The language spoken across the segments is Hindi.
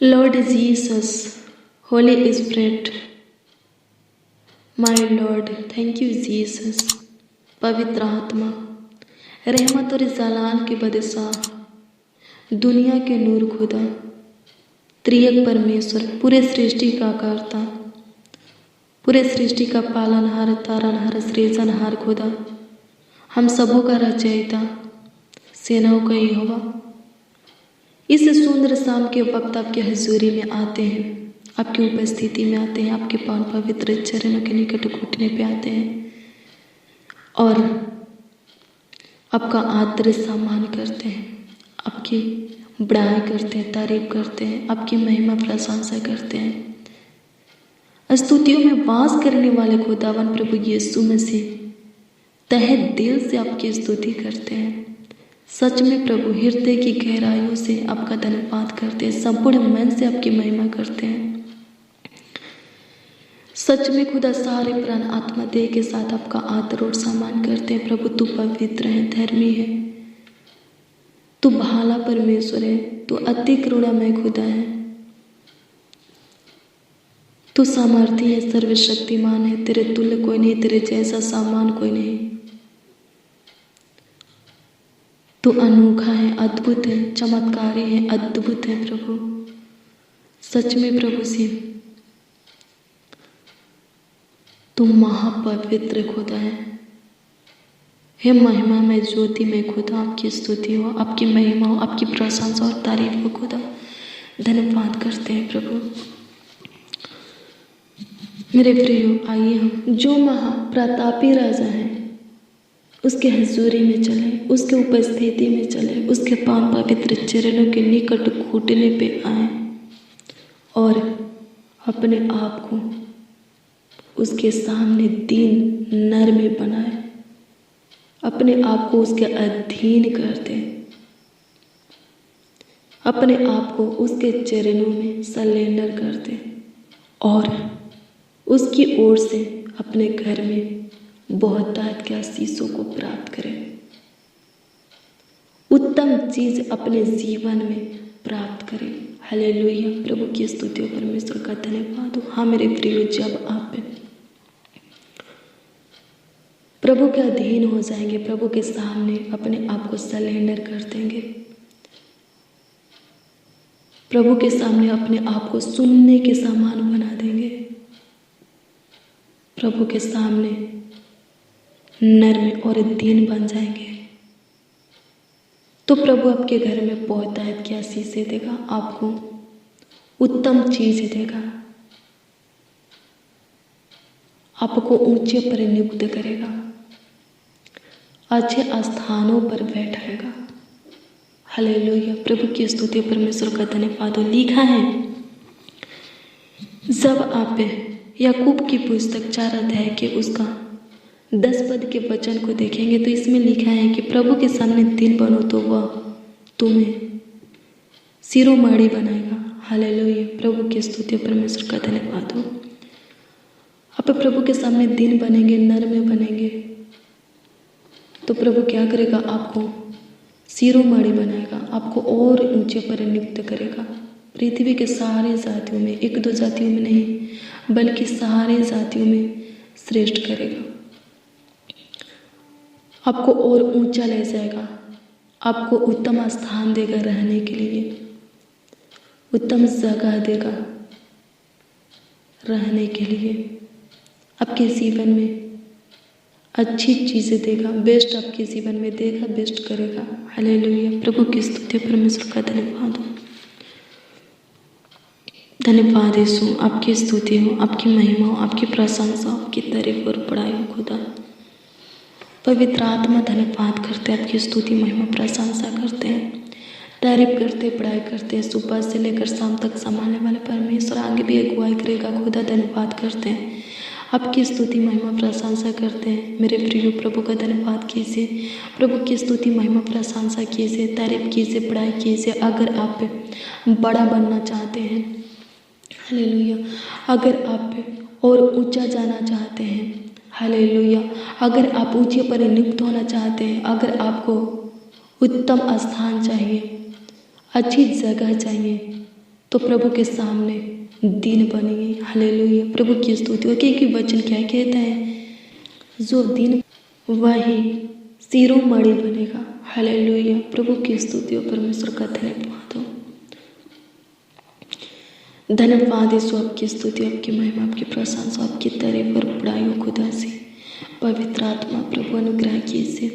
Lord Jesus, Holy Spirit, my Lord, thank you Jesus, पवित्र आत्मा, रहमत और जलाल के बादशाह, दुनिया के नूर खुदा, त्रिएक परमेश्वर, पूरे सृष्टि का कर्ता, पूरे सृष्टि का पालनहार, तारनहार, सृजनहार खुदा, हम सबों का रचयिता, सेनाओं का यहोवा, इस सुंदर शाम के वक्त आपकी हजूरी में आते हैं, आपकी उपस्थिति में आते हैं, आपके पावन पवित्र चरणों के निकट घुटने पे आते हैं और आपका आदर सम्मान करते हैं, आपकी बड़ाई करते हैं, तारीफ करते हैं, आपकी महिमा प्रशंसा करते हैं। स्तुतियों में वास करने वाले खुदावन प्रभु यीशु मसीह तहे दिल से आपकी स्तुति करते हैं। सच में प्रभु हृदय की गहराइयों से आपका धन्यवाद करते हैं, संपूर्ण मन से आपकी महिमा करते हैं। सच में खुदा सारे प्राण आत्मा देह के साथ आपका आदर और सम्मान करते हैं। प्रभु तू पवित्र है, धर्मी है, तू भाला परमेश्वर है, तू अति करुणामय खुदा है, तू सामर्थी है, सर्वशक्तिमान है, तेरे तुल्य कोई नहीं, तेरे जैसा सामान कोई नहीं। तू अनोखा है, अद्भुत है, चमत्कारी है, अद्भुत है प्रभु। सच में प्रभु से तू महापवित्र खुदा है। हे महिमा में ज्योति में खुदा, आपकी स्तुति हो, आपकी महिमा हो, आपकी प्रशंसा और तारीफ हो खुदा। धन्यवाद करते हैं प्रभु। मेरे प्रियो, आइए हम जो महाप्रतापी राजा हैं उसके हजूरी में चले, उसके उपस्थिति में चले, उसके पावन पवित्र चरणों के निकट घुटने पे आए और अपने आप को उसके सामने दीन नर में बनाए, अपने आप को उसके अधीन कर दे, अपने आप को उसके चरणों में सरेंडर कर दे और उसकी ओर से अपने घर में बहुतायत के आशीषों को प्राप्त करें, उत्तम चीज अपने जीवन में प्राप्त करें। हालेलुया। प्रभु की स्तुति और परमेश्वर का धन्यवाद हो। हाँ मेरे प्रियो, जब आप प्रभु के अधीन हो जाएंगे, प्रभु के सामने अपने आप को सरेंडर कर देंगे, प्रभु के सामने अपने आप को सुनने के समान बना देंगे, प्रभु के सामने नर्म और दीन बन जाएंगे, तो प्रभु आपके घर में बहुतायत की आशीषें देगा, आपको उत्तम चीज देगा, आपको ऊंचे पर नियुक्त करेगा, अच्छे स्थानों पर बैठाएगा। हालेलुया। प्रभु की स्तुति परमेश्वर का धन्यवाद हो। लिखा है, जब आप याकूब की पुस्तक 4 अध्याय के उसका 10 पद के वचन को देखेंगे तो इसमें लिखा है कि प्रभु के सामने दीन बनो तो वह तुम्हें शिरोमणि बनाएगा। हालेलुया। प्रभु की स्तुति परमेश्वर का धन्यवाद हो। आप प्रभु के सामने दीन बनेंगे, नर में बनेंगे तो प्रभु क्या करेगा? आपको शिरोमणि बनाएगा, आपको और ऊंचे पर नियुक्त करेगा। पृथ्वी के सारे जातियों में, 1-2 जातियों में नहीं बल्कि सारे जातियों में श्रेष्ठ करेगा, आपको और ऊंचा ले जाएगा, आपको उत्तम स्थान देगा रहने के लिए, उत्तम जगह देगा रहने के लिए, आपके जीवन में अच्छी चीजें देगा, बेस्ट आपके जीवन में देगा, बेस्ट करेगा। हालेलुया। प्रभु की स्तुति परमेश्वर का धन्यवाद हो। धन्यवाद यीशु, आपकी स्तुति हो, आपकी महिमा हो, आपकी प्रशंसा हो, आपकी तारीफ और बड़ाई हो खुदा। पवित्र आत्मा धन्यवाद करते हैं, आपकी स्तुति महिमा प्रशंसा करते हैं, तारीफ करते, बड़ाई करते हैं। सुबह से लेकर शाम तक संभालने वाले परमेश्वर आगे भी अगुवाई करेगा खुदा। धन्यवाद करते हैं, आपकी स्तुति महिमा प्रशंसा करते हैं। मेरे प्रिय, प्रभु का धन्यवाद कीजिए, प्रभु की स्तुति महिमा प्रशंसा कीजिए, तारीफ कीजिए, बड़ाई कीजिए। अगर आप बड़ा बनना चाहते हैं, हालेलुया, अगर आप और ऊंचा जाना चाहते हैं, हालेलुया, अगर आप ऊंचे पर नियुक्त होना चाहते हैं, अगर आपको उत्तम स्थान चाहिए, अच्छी जगह चाहिए, तो प्रभु के सामने दीन बनिए। हालेलुया, प्रभु की स्तुति हो। क्योंकि वचन क्या कहता है, जो दीन वही शिरोमणि बनेगा। हालेलुया, प्रभु की स्तुति हो। परमेश्वर का धन्यवाद हो। धन्यवाद यीशु, आपकी स्तुति, आपकी महिमा, आपकी प्रशंसा, आपकी तारीफ और बड़ाई हो खुदा से। पवित्र आत्मा प्रभु अनुग्रह कीजिए,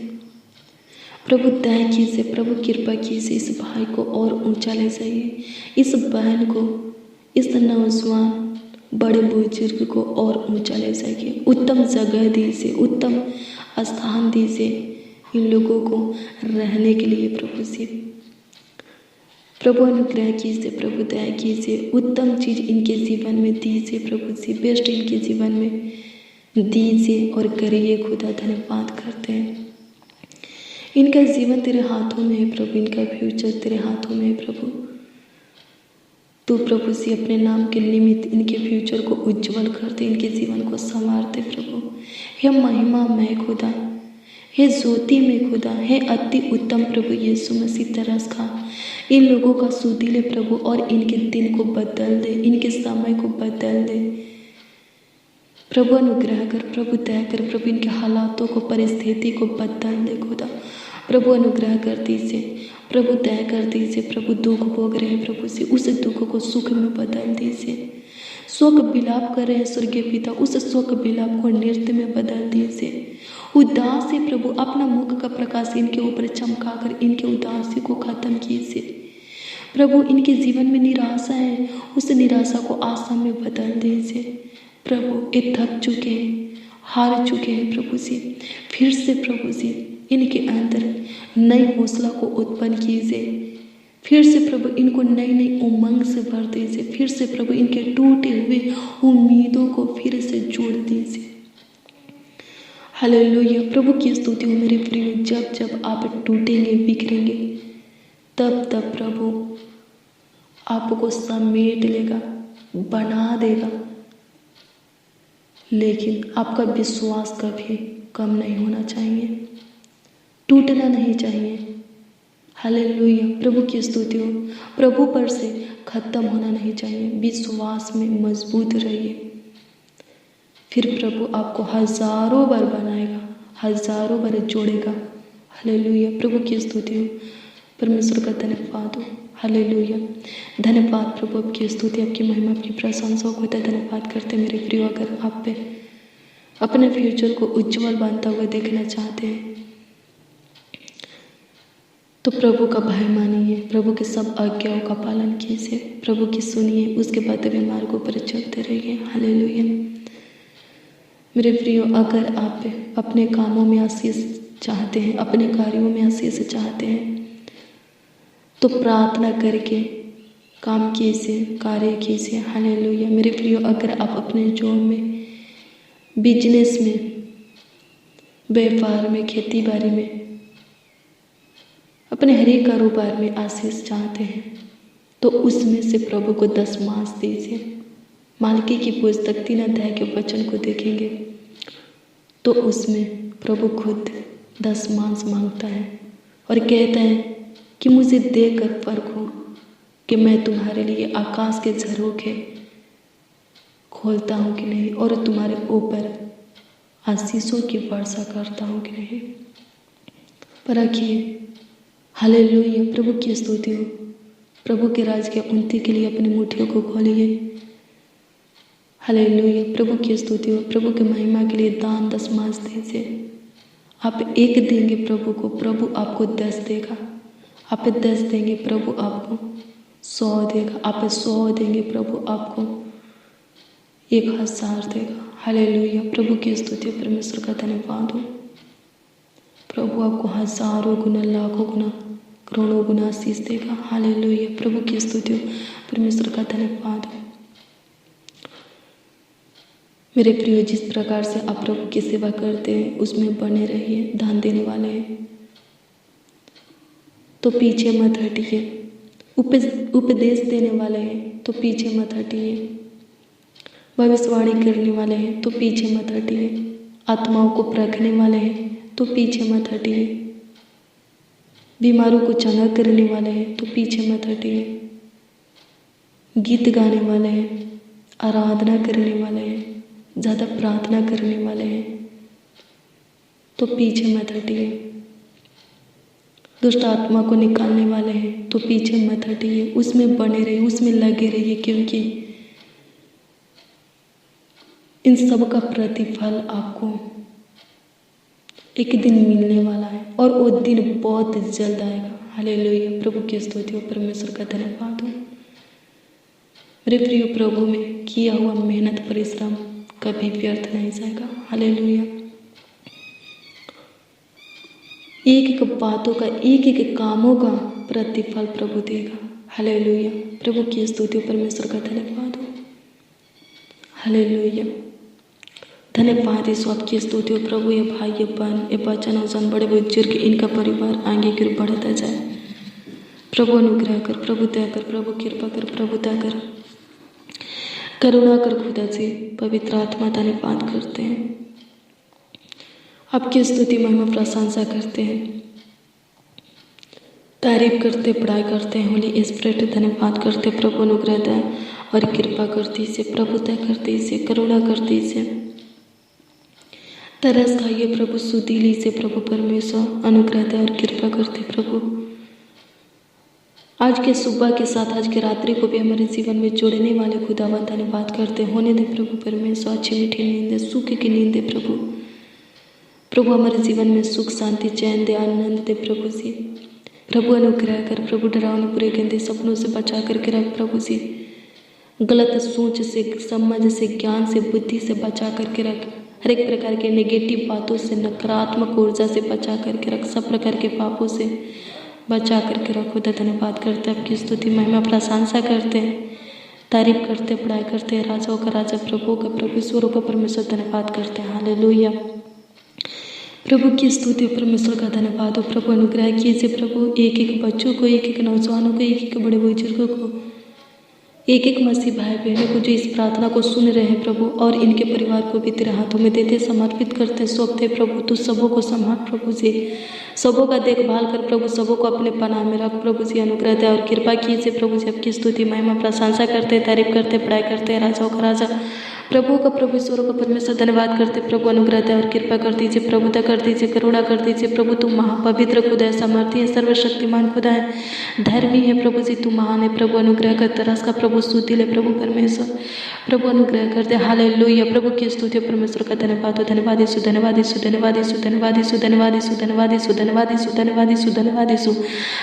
प्रभु दया कीजिए, प्रभु कृपा कीजिए। इस भाई को और ऊंचा ले जाइए, इस बहन को, इस नौजवान बड़े बुजुर्ग को और ऊंचा ले जाइए। उत्तम जगह दीजिए, उत्तम स्थान दीजिए इन लोगों को रहने के लिए। प्रभु से प्रभु अनुग्रह कीजिए, प्रभु दया कीजिए। उत्तम चीज़ इनके जीवन में दीजिए प्रभु से, बेस्ट इनके जीवन में दीजिए और करिए खुदा। धन्यवाद करते हैं। इनका जीवन तेरे हाथों में है प्रभु, इनका फ्यूचर तेरे हाथों में है प्रभु। तू प्रभु से अपने नाम के निमित्त इनके फ्यूचर को उज्जवल करते, इनके जीवन को संवारते प्रभु। हे महिमा में खुदा, हे ज्योति में खुदा, हे अति उत्तम प्रभु यीशु मसीह तरस खा इन लोगों का सुधीले प्रभु, और इनके दिन को बदल दे, इनके समय को बदल दे प्रभु। अनुग्रह कर प्रभु, दया कर प्रभु, इनके हालातों को, परिस्थिति को बदल दे खुदा। प्रभु अनुग्रह कर दीजिए, प्रभु दया कर दीजिए। प्रभु दुख भोग रहे हैं प्रभु से, उस दुख को सुख में बदल दीजिए। शोक विलाप कर रहे हैं स्वर्गीय पिता, उस शोक विलाप को नृत्य में बदल दीजिए। उदास है प्रभु, अपना मुख का प्रकाश इनके ऊपर चमकाकर इनके उदासी को खत्म कीजिए प्रभु। इनके जीवन में निराशा है, उस निराशा को आशा में बदल दीजिए प्रभु। ये थक चुके हैं, हार चुके हैं प्रभु जी, फिर से प्रभु जी इनके अंदर नई हौसला को उत्पन्न कीजिए। फिर से प्रभु इनको नई नई उमंग से भर दीजिए। फिर से प्रभु इनके टूटे हुए उम्मीदों को फिर से जोड़ दीजिए। हालेलुया, प्रभु की स्तुति हो मेरे प्रिय। जब जब आप टूटेंगे, बिखरेंगे, तब तब प्रभु आपको समेट लेगा, बना देगा। लेकिन आपका विश्वास कभी कम नहीं होना चाहिए, टूटना नहीं चाहिए। हालेलुया, प्रभु की स्तुति हो। प्रभु पर से खत्म होना नहीं चाहिए। विश्वास में मजबूत रहिए, फिर प्रभु आपको हजारों बार बनाएगा, हजारों बार जोड़ेगा। हालेलुया, प्रभु की स्तुति हो। परमेश्वर का धन्यवाद हो। हालेलुया, धन्यवाद प्रभु, आपकी स्तुति, आपकी महिमा, आपकी प्रशंसा को धन्यवाद करते मेरे प्रिय। अगर आप पे अपने फ्यूचर को उज्जवल बनता हुआ देखना चाहते हैं तो प्रभु का भय मानिए, प्रभु के सब आज्ञाओं का पालन कीजिए, प्रभु की सुनिए, उसके बताए मार्गों पर चलते रहिए। हालेलुया मेरे प्रियो, अगर आप अपने कामों में आशीष चाहते हैं, अपने कार्यों में आशीष चाहते हैं, तो प्रार्थना करके काम कीजिए, कार्य कीजिए। हालेलुया मेरे प्रियो, अगर आप अपने जॉब में, बिजनेस में, व्यापार में, खेती बाड़ी में, अपने हर एक कारोबार में आशीष चाहते हैं तो उसमें से प्रभु को 10 मांस दीजिए। मालकी की पुस्तक 3 अध्याय के वचन को देखेंगे तो उसमें प्रभु खुद 10 मांस मांगता है और कहता है कि मुझे देकर परखो कि मैं तुम्हारे लिए आकाश के झरोखे खोलता हूँ कि नहीं और तुम्हारे ऊपर आशीषों की वर्षा करता हूँ कि नहीं। परखिए। हालेलुया, प्रभु की स्तुति हो। प्रभु के राज के उन्नति के लिए अपनी मुट्ठियों को खोलिए। हालेलुया, प्रभु की स्तुति हो। प्रभु के महिमा के लिए दान 10 मांस दीजिए। आप 1 देंगे प्रभु को, प्रभु आपको 10 देगा। आप 10 देंगे, प्रभु आपको 100 देगा। आप 100 देंगे, प्रभु आपको 1000 देगा। हालेलुया, प्रभु की स्तुति हो। परमेश्वर का धन्यवाद हो। प्रभु आपको हजारों गुना, लाखों गुना, करोड़ों गुना आशीष देगा। हालेलुया, प्रभु की स्तुति हो। परमेश्वर का धन्यवाद हो। मेरे प्रिय, जिस प्रकार से आप प्रभु की सेवा करते हैं उसमें बने रहिए। दान देने वाले हैं तो पीछे मत हटिए, उपदेश देने वाले हैं तो पीछे मत हटिए, भविष्यवाणी करने वाले हैं तो पीछे मत हटिए, आत्माओं को परखने वाले हैं तो पीछे मत हटिए, बीमारों को चंगा करने वाले हैं तो पीछे मत हटिए, गीत गाने वाले हैं, आराधना करने वाले हैं, ज़्यादा प्रार्थना करने वाले हैं, तो पीछे मत हटिए। दुष्ट आत्मा को निकालने वाले हैं तो पीछे मत हटिए, उसमें बने रहिए, उसमें लगे रहिए, क्योंकि इन सब का प्रतिफल आपको एक दिन मिलने वाला है और वो दिन बहुत जल्द आएगा। हालेलुया। प्रभु की स्तुति हो, परमेश्वर का धन्यवाद हो। मेरे प्रिय प्रभु में किया हुआ मेहनत परिश्रम कभी व्यर्थ नहीं जाएगा। हालेलुया। एक एक बातों का, एक एक कामों का प्रतिफल प्रभु देगा। हालेलुया। प्रभु की स्तुति हो, परमेश्वर का धन्यवाद हो। हालेलुया। धन्यवाद यीशु, आपकी स्तुति हो प्रभु। ये भाई, ये बहन, ये बच्चन औजन, बड़े बुजुर्ग, इनका परिवार आगे की ओर बढ़ता जाए। प्रभु अनुग्रह कर, प्रभु दया कर, प्रभु कृपा कर, प्रभु दया कर, करुणा कर। खुदा जी, पवित्र आत्मा धन्यवाद करते हैं, आपकी स्तुति महिमा प्रशंसा करते हैं, तारीफ करते, पढ़ाई करते हैं। होली स्पिरिट धन्यवाद करते, प्रभु अनुग्रह दया और कृपा कर दीजिए, प्रभु दया कर दीजिए, करुणा कर दीजिए। तरस खाइए प्रभु, सुधी लीजिए प्रभु परमेश्वर, अनुग्रह दया और कृपा करते प्रभु। आज के सुबह के साथ आज के रात्रि को भी हमारे जीवन में जोड़ने वाले खुदावा धन्यवाद करते। होने दे प्रभु परमेश्वर, अच्छी मीठी नींद दे, सुख की नींद दे प्रभु। प्रभु हमारे जीवन में सुख, शांति, चैन दे, आनंद दे प्रभु जी। प्रभु अनुग्रह कर प्रभु, डरावने बुरे गंदे सपनों से बचा करके रख प्रभु जी। गलत सोच से, समझ से, ज्ञान से, बुद्धि से बचा करके रख। हर एक प्रकार के नेगेटिव बातों से, नकारात्मक ऊर्जा से बचा करके रख। सब प्रकार के पापों से बचा करके रखो। धन्यवाद करते हैं, आपकी स्तुति महिमा प्रशंसा करते हैं, तारीफ करते, पढ़ाई करते हैं। राजाओं का राजा, प्रभु का प्रभु, ईश्वरों का परमेश्वर धन्यवाद करते हैं। हालेलुया। प्रभु की स्तुति, परमेश्वर का धन्यवाद हो। प्रभु अनुग्रह कीजिए प्रभु, एक एक बच्चों को, एक एक नौजवानों को, एक एक बड़े बुजुर्गों को, एक एक मसीह भाई बहनों को जो इस प्रार्थना को सुन रहे हैं प्रभु, और इनके परिवार को भी तेरे हाथों में देते, समर्पित करते, सौंपते प्रभु। तू सबों को संभाल प्रभु जी, सबों का देखभाल कर प्रभु, सबों को अपने पनाह में रख प्रभु जी। अनुग्रह दया और कृपा कीजिए प्रभु जी। आपकी स्तुति महिमा प्रशंसा करते, तारीफ करते, पढ़ाई करते, राजाओं का राजा, प्रभु का प्रभु, ईश्वरों का परमेश्वर धन्यवाद करते। प्रभु अनुग्रह दया और कृपा कर दीजिए, प्रभुता कर दीजिए, करुणा कर दीजिए प्रभु। तू महापवित्र खुदा है, सामर्थी है, सर्वशक्तिमान खुदा है, धर्मी है प्रभु जी। तू महान है प्रभु। अनुग्रह कर, तरस का प्रभु, स्तुति ले प्रभु परमेश्वर। प्रभु अनुग्रह करते। हालेलुया। प्रभु की स्तुति, परमेश्वर का धन्यवाद हो। धन्यवाद यीशु, धन्यवाद यीशु, धन्यवाद यीशु, धन्यवाद यीशु, धन्यवाद यीशु, धन्यवाद यीशु, धन्यवाद यीशु, धन्यवाद यीशु, धन्यवाद यीशु,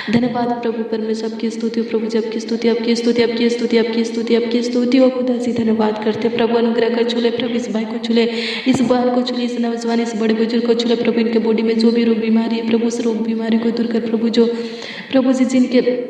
धन्यवाद प्रभु परमेश्वर। आपकी स्तुति हो प्रभु जी, आपकी स्तुति, आपकी स्तुति, आपकी स्तुति, आपकी स्तुति, आपकी स्तुति हो खुदा जी। धन्यवाद करते प्रभु। अनुग्रह कर, छूले प्रभु, इस भाई को छूले, इस बहन को छूले, इस नौजवान, इस बड़े बुजुर्ग को छूले प्रभु। इनके बॉडी में जो भी रोग बीमारी है प्रभु, उस रोग बीमारी को दूर कर प्रभु। जो प्रभु जी जिनके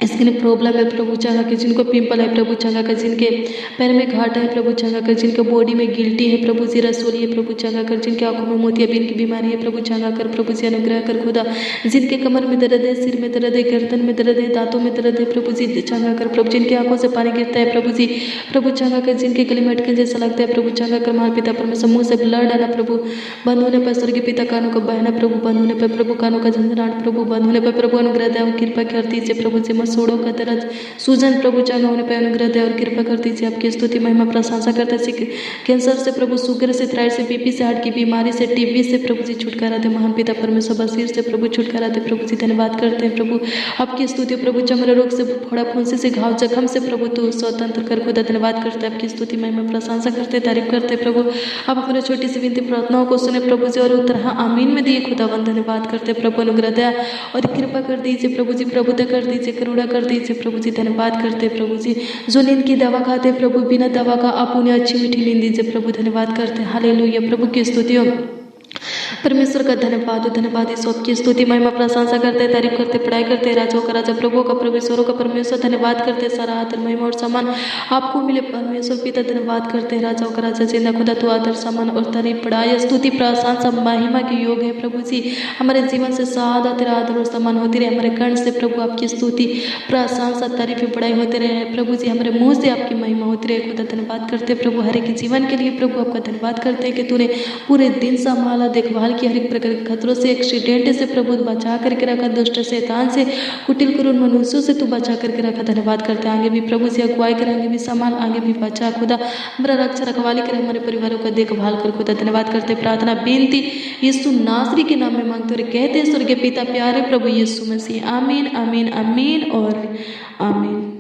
स्किन प्रॉब्लम है प्रभु चंगा कर, जिनको पिंपल है प्रभु चंगा कर, जिनके पैर में घाटा है प्रभु चंगा कर, जिनके बॉडी में गिल्टी है प्रभु जी, रसोली है प्रभु चंगा कर, जिनके आंखों में मोतियाबिंद की बीमारी है प्रभु चंगा कर प्रभु जी। अनुग्रह कर खुदा, जिनके कमर में दर्द है, सिर में दर्द है, गर्दन में दर्द है, दांतों में दर्द है प्रभु जी, चंगा कर प्रभु। जिनकी आंखों से पानी गिरता है प्रभु जी, प्रभु चंगा कर, जिनके गले में अटकन जैसा लगता है प्रभु चंगा कर। माँ पिता परमेश्वर, मुँह से ब्लड आना प्रभु, बंद होने पर स्वर्गीय पिता, कानों का बहना प्रभु, बंद होने पर प्रभु, कानों का झंझनाहट प्रभु, बंद होने पर प्रभु। अनुग्रह दया और कृपा कर दीजिए प्रभु जी। मसूड़ों का दर्द, सूजन प्रभु चंगा होने पर अनुग्रह दया और कृपा कर दीजिए। आपकी स्तुति महिमा प्रशंसा करते हैं। कैंसर से प्रभु, शुगर से, थायराइड से, बीपी से, हार्ट की बीमारी से, टीबी से प्रभु जी छुटकारा दे। महान पिता परमेश्वर, बसीर से प्रभु छुटकारा दे प्रभु जी। धन्यवाद करते हैं प्रभु। आपकी स्तुति प्रभु। चमड़ा रोग से, फोड़ा फुंसी से, घाव जख्म से प्रभु तू स्वतंत्र कर खुदा। धन्यवाद करते हैं, आपकी स्तुति महिमा प्रशंसा करते, तारीफ करते प्रभु। आप अपने छोटी सी विनती प्रार्थनाओं को सुने प्रभु जी और उत्तर हाँ आमीन में दिए खुदावन। धन्यवाद करते प्रभु। अनुग्रह दया और कृपा कर दीजिए प्रभु जी, प्रभुता कर दीजिए, करुणा कर दीजिए प्रभु जी। धन्यवाद करते प्रभु जी। जो नींद की दवा खाते प्रभु, बिना दवा का आप उन्हें अच्छी मीठी नींद दीजिए प्रभु। धन्यवाद करते हैं। हालेलुया। प्रभु की स्तुति हो, परमेश्वर का धन्यवाद हो। धन्यवाद इस सबकी स्तुति महिमा प्रशंसा करते, तारीफ करते, पढ़ाई करते। राजाओं का राजा, प्रभु का प्रभु, ईश्वरों का परमेश्वर धन्यवाद करते। सारा आदर महिमा और सम्मान आपको मिले परमेश्वर पिता। धन्यवाद करते हैं राजाओं का राजा, जिंदा खुदा तू आदर सम्मान और तारीफ, पढ़ाई, स्तुति, प्रशंसा, महिमा के योग है प्रभु जी। हमारे जीवन से सदा तेरा आदर और सम्मान होती रहे। हमारे कर्ण से प्रभु आपकी स्तुति, प्रशंसा, तारीफ, पढ़ाई होते रहे प्रभु जी। हमारे मुंह से आपकी महिमा होती रहे खुदा। धन्यवाद करते प्रभु हर एक जीवन के लिए प्रभु। आपका धन्यवाद करते हैं कि तूने पूरे दिन संभाला, देखभाल देखभाल की, हर एक प्रकार के खतरों से, एक्सीडेंट से प्रभु बचा करके रखा, दुष्ट शैतान से, कुटिल करुण मनुष्यों से तू बचा करके रखा। धन्यवाद करते हैं, आगे भी प्रभु से अगुवाई कर, आगे भी संभाल, आगे भी बचा खुदा, हमारा रक्षा रखवाली कर, हमारे परिवारों का देखभाल कर खुदा। धन्यवाद करते, प्रार्थना बेनती यीशु नासरी के नाम में मांगते और कहते हैं स्वर्गीय पिता प्यारे प्रभु यीशु मसीह, आमीन आमीन आमीन और आमीन।